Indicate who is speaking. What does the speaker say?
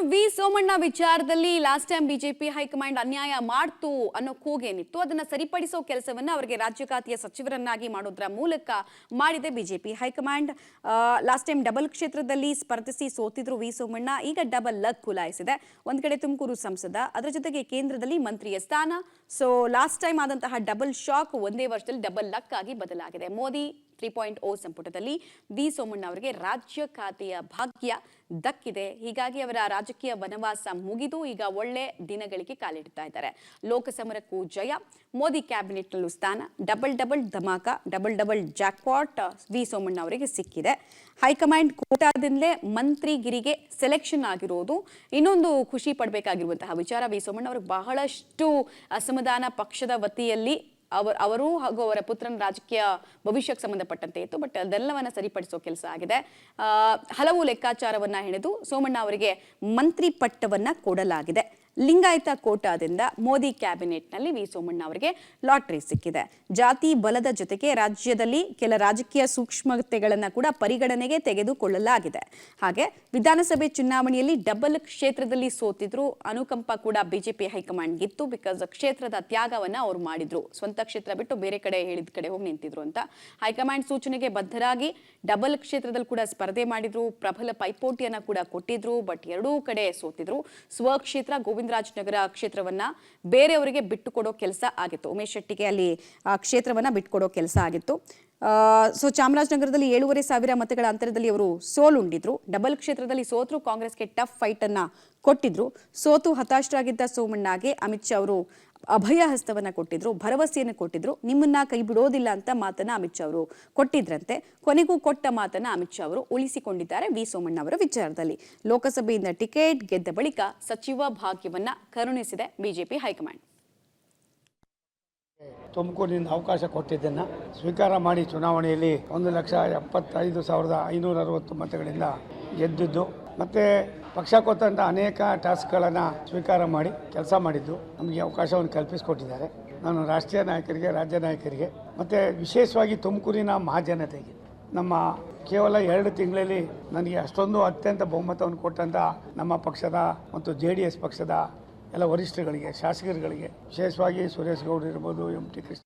Speaker 1: V Somanna ವಿಚಾರದಲ್ಲಿ last time BJP high command ಅನ್ಯಾಯ ಮಾಡ್ತು ಅನ್ನೋ ಕೂಗೇನಿತ್ತು ಅದನ್ನ ಸರಿಪಡಿಸೋ ಕೆಲಸವನ್ನ ಅವರಿಗೆ ರಾಜ್ಯ ಖಾತೆಯ ಸಚಿವರನ್ನಾಗಿ ಮಾಡೋದ್ರ ಮೂಲಕ ಮಾಡಿದೆ BJP high command. Last time double ಕ್ಷೇತ್ರದಲ್ಲಿ ಸ್ಪರ್ಧಿಸಿ ಸೋತಿದ್ರು ವಿ ಸೋಮಣ್ಣ. ಈಗ ಡಬಲ್ ಲಕ್ ಕುಲಾಯಿಸಿದೆ. ಒಂದ್ ಕಡೆ ತುಮಕೂರು ಸಂಸದ, ಅದರ ಜೊತೆಗೆ ಕೇಂದ್ರದಲ್ಲಿ ಮಂತ್ರಿಯ ಸ್ಥಾನ. ಸೊ ಲಾಸ್ಟ್ ಟೈಮ್ ಆದಂತಹ ಡಬಲ್ ಶಾಕ್ ಒಂದೇ ವರ್ಷದಲ್ಲಿ ಡಬಲ್ ಲಕ್ ಆಗಿ ಬದಲಾಗಿದೆ. ಮೋದಿ 3.0 ಸಂಪುಟದಲ್ಲಿ ವಿ ಸೋಮಣ್ಣ ಅವರಿಗೆ ರಾಜ್ಯ ಖಾತೆಯ ಭಾಗ್ಯ ದಕ್ಕಿದೆ. ಹೀಗಾಗಿ ಅವರ ರಾಜಕೀಯ ವನವಾಸ ಮುಗಿದು ಈಗ ಒಳ್ಳೆ ದಿನಗಳಿಗೆ ಕಾಲಿಡ್ತಾ ಇದ್ದಾರೆ. ಲೋಕಸಮರಕ್ಕೂ ಜಯ, ಮೋದಿ ಕ್ಯಾಬಿನೆಟ್ನಲ್ಲೂ ಸ್ಥಾನ, ಡಬಲ್ ಡಬಲ್ ಧಮಾಕ, double double jackpot V Somanna ಅವರಿಗೆ ಸಿಕ್ಕಿದೆ. ಹೈಕಮಾಂಡ್ ಕೋಟಾದಿಂದಲೇ ಮಂತ್ರಿಗಿರಿಗೆ ಸೆಲೆಕ್ಷನ್ ಆಗಿರೋದು ಇನ್ನೊಂದು ಖುಷಿ ಪಡಬೇಕಾಗಿರುವಂತಹ ವಿಚಾರ. ವಿ ಸೋಮಣ್ಣ ಅವರು ಬಹಳಷ್ಟು ಅಸಮಾಧಾನ ಪಕ್ಷದ ವತಿಯಲ್ಲಿ ಅವರು ಹಾಗೂ ಅವರ ಪುತ್ರನ ರಾಜಕೀಯ ಭವಿಷ್ಯಕ್ಕೆ ಸಂಬಂಧಪಟ್ಟಂತೆ ಇತ್ತು. ಬಟ್ ಅದೆಲ್ಲವನ್ನ ಸರಿಪಡಿಸೋ ಕೆಲಸ ಆಗಿದೆ. ಹಲವು ಲೆಕ್ಕಾಚಾರವನ್ನ ಹೆಣೆದು ಸೋಮಣ್ಣ ಅವರಿಗೆ ಮಂತ್ರಿ ಪಟ್ಟವನ್ನ ಕೊಡಲಾಗಿದೆ. ಲಿಂಗಾಯತ ಕೋಟಾದಿಂದ ಮೋದಿ ಕ್ಯಾಬಿನೆಟ್ನಲ್ಲಿ ವಿ ಸೋಮಣ್ಣ ಅವರಿಗೆ ಲಾಟರಿ ಸಿಕ್ಕಿದೆ. ಜಾತಿ ಬಲದ ಜೊತೆಗೆ ರಾಜ್ಯದಲ್ಲಿ ಕೆಲ ರಾಜಕೀಯ ಸೂಕ್ಷ್ಮತೆಗಳನ್ನ ಕೂಡ ಪರಿಗಣನೆಗೆ ತೆಗೆದುಕೊಳ್ಳಲಾಗಿದೆ. ಹಾಗೆ ವಿಧಾನಸಭೆ ಚುನಾವಣೆಯಲ್ಲಿ ಡಬಲ್ ಕ್ಷೇತ್ರದಲ್ಲಿ ಸೋತಿದ್ರು. ಅನುಕಂಪ ಕೂಡ ಬಿಜೆಪಿ ಹೈಕಮಾಂಡ್ ಇತ್ತು. ಬಿಕಾಸ್ ಕ್ಷೇತ್ರದ ತ್ಯಾಗವನ್ನ ಅವ್ರು ಮಾಡಿದ್ರು. ಸ್ವಂತ ಕ್ಷೇತ್ರ ಬಿಟ್ಟು ಬೇರೆ ಕಡೆ ಹೇಳಿದ ಕಡೆ ಹೋಗಿ ನಿಂತಿದ್ರು ಅಂತ ಹೈಕಮಾಂಡ್ ಸೂಚನೆಗೆ ಬದ್ಧರಾಗಿ ಡಬಲ್ ಕ್ಷೇತ್ರದಲ್ಲಿ ಕೂಡ ಸ್ಪರ್ಧೆ ಮಾಡಿದ್ರು. ಪ್ರಬಲ ಪೈಪೋಟಿಯನ್ನ ಕೂಡ ಕೊಟ್ಟಿದ್ರು. ಬಟ್ ಎರಡೂ ಕಡೆ ಸೋತಿದ್ರು. ಸ್ವಕ್ಷೇತ್ರ ಗೋವಿಂದರಾಜನಗರ ಕ್ಷೇತ್ರವನ್ನ ಬೇರೆಯವರಿಗೆ ಬಿಟ್ಟುಕೊಡೋ ಕೆಲಸ ಆಗಿತ್ತು. ಉಮೇಶ್ ಶೆಟ್ಟಿಗೆ ಅಲ್ಲಿ ಕ್ಷೇತ್ರವನ್ನ ಬಿಟ್ಟುಕೊಡೋ ಕೆಲಸ ಆಗಿತ್ತು. ಸೊ ಚಾಮರಾಜನಗರದಲ್ಲಿ 7,500 ಮತಗಳ ಅಂತರದಲ್ಲಿ ಅವರು ಸೋಲುಂಡಿದ್ರು. ಡಬಲ್ ಕ್ಷೇತ್ರದಲ್ಲಿ ಸೋತರು. ಕಾಂಗ್ರೆಸ್ಗೆ ಟಫ್ ಫೈಟ್ ಅನ್ನ ಕೊಟ್ಟಿದ್ರು. ಸೋತು ಹತಾಶರಾಗಿದ್ದ ಸೋಮಣ್ಣಗೆ ಅಮಿತ್ ಶಾ ಅವರು ಅಭಯ ಹಸ್ತವನ್ನ ಕೊಟ್ಟಿದ್ರು, ಭರವಸೆಯನ್ನು ಕೊಟ್ಟಿದ್ರು. ನಿಮ್ಮನ್ನ ಕೈ ಬಿಡೋದಿಲ್ಲ ಅಂತ ಮಾತನ್ನ ಅಮಿತ್ ಶಾ ಅವರು ಕೊಟ್ಟಿದ್ರಂತೆ. ಕೊನೆಗೂ ಕೊಟ್ಟ ಮಾತನ್ನ ಅಮಿತ್ ಶಾ ಅವರು ಉಳಿಸಿಕೊಂಡಿದ್ದಾರೆ ವಿ ಸೋಮಣ್ಣ ಅವರ ವಿಚಾರದಲ್ಲಿ. ಲೋಕಸಭೆಯಿಂದ ಟಿಕೆಟ್ ಗೆದ್ದ ಬಳಿಕ ಸಚಿವ ಭಾಗ್ಯವನ್ನ ಕರುಣಿಸಿದೆ ಬಿಜೆಪಿ ಹೈಕಮಾಂಡ್.
Speaker 2: ತುಮಕೂರಿನಿಂದ ಅವಕಾಶ ಕೊಟ್ಟಿದ್ದನ್ನು ಸ್ವೀಕಾರ ಮಾಡಿ ಚುನಾವಣೆಯಲ್ಲಿ 1,75,560 ಮತಗಳಿಂದ ಗೆದ್ದಿದ್ದು, ಮತ್ತು ಪಕ್ಷ ಕೊಟ್ಟಂಥ ಅನೇಕ ಟಾಸ್ಕ್ಗಳನ್ನು ಸ್ವೀಕಾರ ಮಾಡಿ ಕೆಲಸ ಮಾಡಿದ್ದು ನಮಗೆ ಅವಕಾಶವನ್ನು ಕಲ್ಪಿಸಿಕೊಟ್ಟಿದ್ದಾರೆ. ನಾನು ರಾಷ್ಟ್ರೀಯ ನಾಯಕರಿಗೆ, ರಾಜ್ಯ ನಾಯಕರಿಗೆ ಮತ್ತು ವಿಶೇಷವಾಗಿ ತುಮಕೂರಿನ ಮಹಾಜನತೆಗೆ ನಮ್ಮ ಕೇವಲ 2 ತಿಂಗಳಲ್ಲಿ ನನಗೆ ಅಷ್ಟೊಂದು ಅತ್ಯಂತ ಬಹುಮತವನ್ನು ಕೊಟ್ಟಂಥ ನಮ್ಮ ಪಕ್ಷದ ಮತ್ತು JDS ಪಕ್ಷದ ಎಲ್ಲ ವರಿಷ್ಠರುಗಳಿಗೆ, ಶಾಸಕರುಗಳಿಗೆ, ವಿಶೇಷವಾಗಿ ಸುರೇಶ್ ಗೌಡ ಇರ್ಬೋದು, MT ಕೃಷ್ಣ